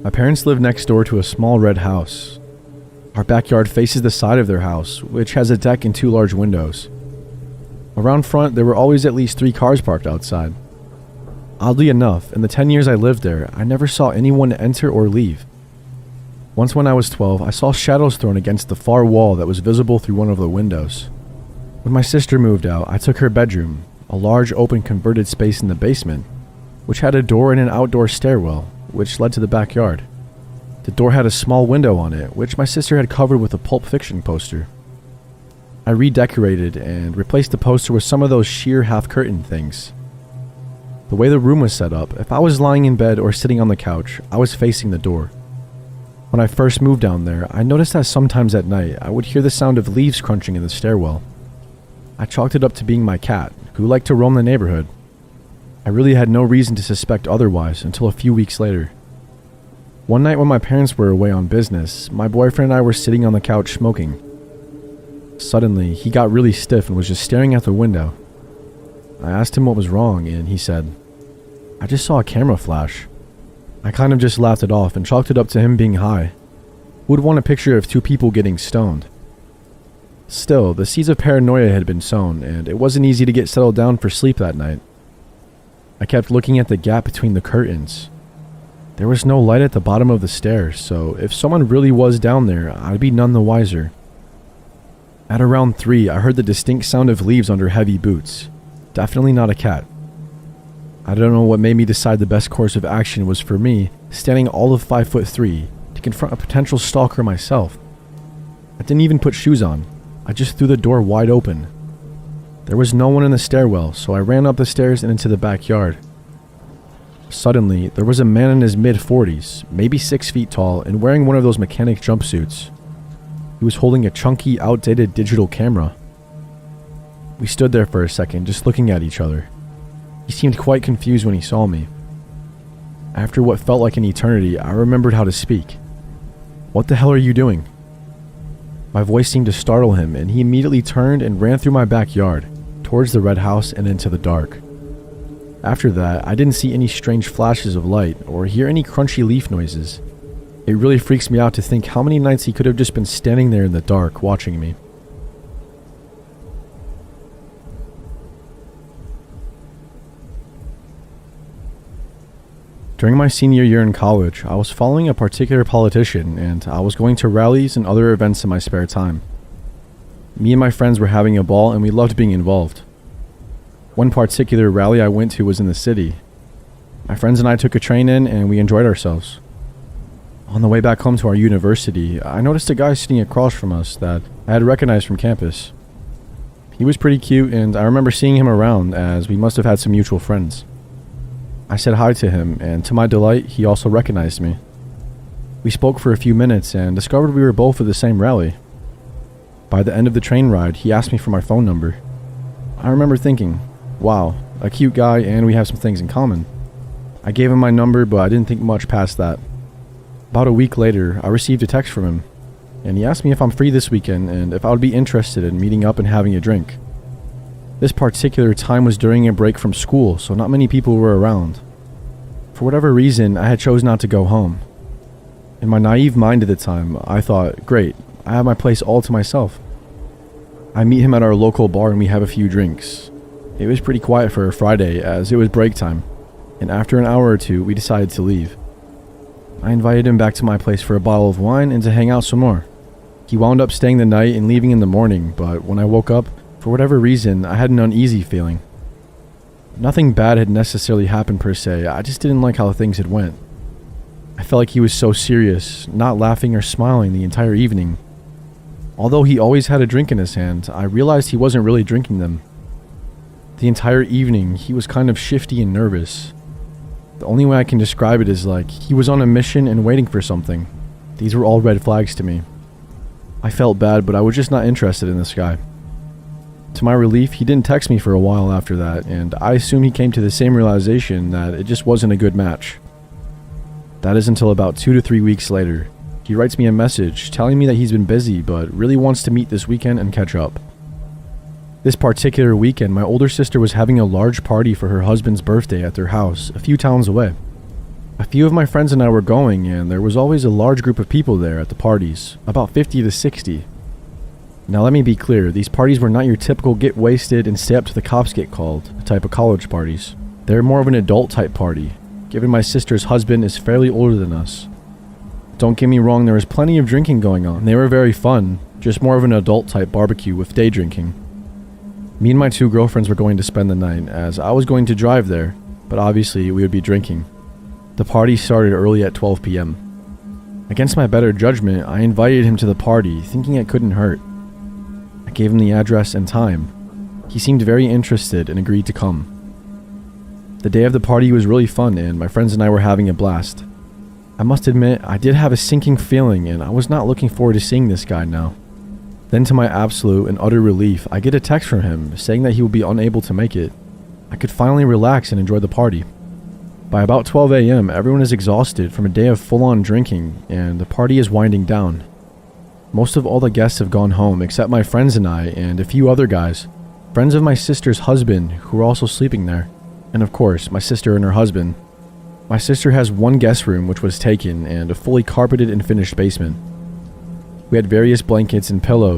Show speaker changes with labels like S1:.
S1: My parents live next door to a small red house. Our backyard faces the side of their house, which has a deck and 2 large windows. Around front, there were always at least 3 cars parked outside. Oddly enough, in the 10 years I lived there, I never saw anyone enter or leave. Once when I was 12, I saw shadows thrown against the far wall that was visible through one of the windows. When my sister moved out, I took her bedroom, a large open converted space in the basement, which had a door and an outdoor stairwell, which led to the backyard. The door had a small window on it, which my sister had covered with a Pulp Fiction poster. I redecorated and replaced the poster with some of those sheer half-curtain things. The way the room was set up, if I was lying in bed or sitting on the couch, I was facing the door. When I first moved down there, I noticed that sometimes at night, I would hear the sound of leaves crunching in the stairwell. I chalked it up to being my cat, who liked to roam the neighborhood. I really had no reason to suspect otherwise until a few weeks later. One night when my parents were away on business, my boyfriend and I were sitting on the couch smoking. Suddenly, he got really stiff and was just staring out the window. I asked him what was wrong, and he said, "I just saw a camera flash." I kind of just laughed it off and chalked it up to him being high. Who would want a picture of 2 people getting stoned? Still, the seeds of paranoia had been sown, and it wasn't easy to get settled down for sleep that night. I kept looking at the gap between the curtains. There was no light at the bottom of the stairs, so if someone really was down there, I'd be none the wiser. At around 3, I heard the distinct sound of leaves under heavy boots. Definitely not a cat. I don't know what made me decide the best course of action was for me, standing all of 5'3", to confront a potential stalker myself. I didn't even put shoes on. I just threw the door wide open. There was no one in the stairwell, so I ran up the stairs and into the backyard. Suddenly, there was a man in his mid-40s, maybe 6 feet tall, and wearing one of those mechanic jumpsuits. He was holding a chunky, outdated digital camera. We stood there for a second, just looking at each other. He seemed quite confused when he saw me. After what felt like an eternity, I remembered how to speak. "What the hell are you doing?" My voice seemed to startle him, and he immediately turned and ran through my backyard, towards the red house and into the dark. After that, I didn't see any strange flashes of light or hear any crunchy leaf noises. It really freaks me out to think how many nights he could have just been standing there in the dark watching me. During my senior year in college, I was following a particular politician, and I was going to rallies and other events in my spare time. Me and my friends were having a ball, and we loved being involved. One particular rally I went to was in the city. My friends and I took a train in, and we enjoyed ourselves. On the way back home to our university, I noticed a guy sitting across from us that I had recognized from campus. He was pretty cute, and I remember seeing him around, as we must have had some mutual friends. I said hi to him, and to my delight, he also recognized me. We spoke for a few minutes and discovered we were both at the same rally. By the end of the train ride, he asked me for my phone number. I remember thinking, wow, a cute guy and we have some things in common. I gave him my number, but I didn't think much past that. About a week later, I received a text from him, and he asked me if I'm free this weekend and if I would be interested in meeting up and having a drink. This particular time was during a break from school, so not many people were around. For whatever reason, I had chosen not to go home. In my naive mind at the time, I thought, great, I have my place all to myself. I meet him at our local bar and we have a few drinks. It was pretty quiet for a Friday as it was break time, and after an hour or 2, we decided to leave. I invited him back to my place for a bottle of wine and to hang out some more. He wound up staying the night and leaving in the morning, but when I woke up, for whatever reason, I had an uneasy feeling. Nothing bad had necessarily happened per se, I just didn't like how things had went. I felt like he was so serious, not laughing or smiling the entire evening. Although he always had a drink in his hand, I realized he wasn't really drinking them. The entire evening, he was kind of shifty and nervous. The only way I can describe it is like he was on a mission and waiting for something. These were all red flags to me. I felt bad, but I was just not interested in this guy. To my relief, he didn't text me for a while after that, and I assume he came to the same realization that it just wasn't a good match. That is until about 2 to 3 weeks later. He writes me a message telling me that he's been busy but really wants to meet this weekend and catch up. This particular weekend, my older sister was having a large party for her husband's birthday at their house a few towns away. A few of my friends and I were going, and there was always a large group of people there at the parties, about 50 to 60. Now let me be clear, these parties were not your typical get wasted and stay up till the cops get called type of college parties. They're more of an adult type party, given my sister's husband is fairly older than us. Don't get me wrong, there was plenty of drinking going on. They were very fun, just more of an adult type barbecue with day drinking. Me and my 2 girlfriends were going to spend the night, as I was going to drive there, but obviously we would be drinking. The party started early at 12 p.m. Against my better judgment, I invited him to the party, thinking it couldn't hurt. I gave him the address and time. He seemed very interested and agreed to come. The day of the party was really fun, and my friends and I were having a blast. I must admit, I did have a sinking feeling, and I was not looking forward to seeing this guy now. Then to my absolute and utter relief, I get a text from him saying that he will be unable to make it. I could finally relax and enjoy the party. By about 12 a.m., everyone is exhausted from a day of full-on drinking, and the party is winding down. Most of all the guests have gone home except my friends and I and a few other guys, friends of my sister's husband who were also sleeping there, and of course, my sister and her husband. My sister has 1 guest room which was taken and a fully carpeted and finished basement. We had various blankets and pillows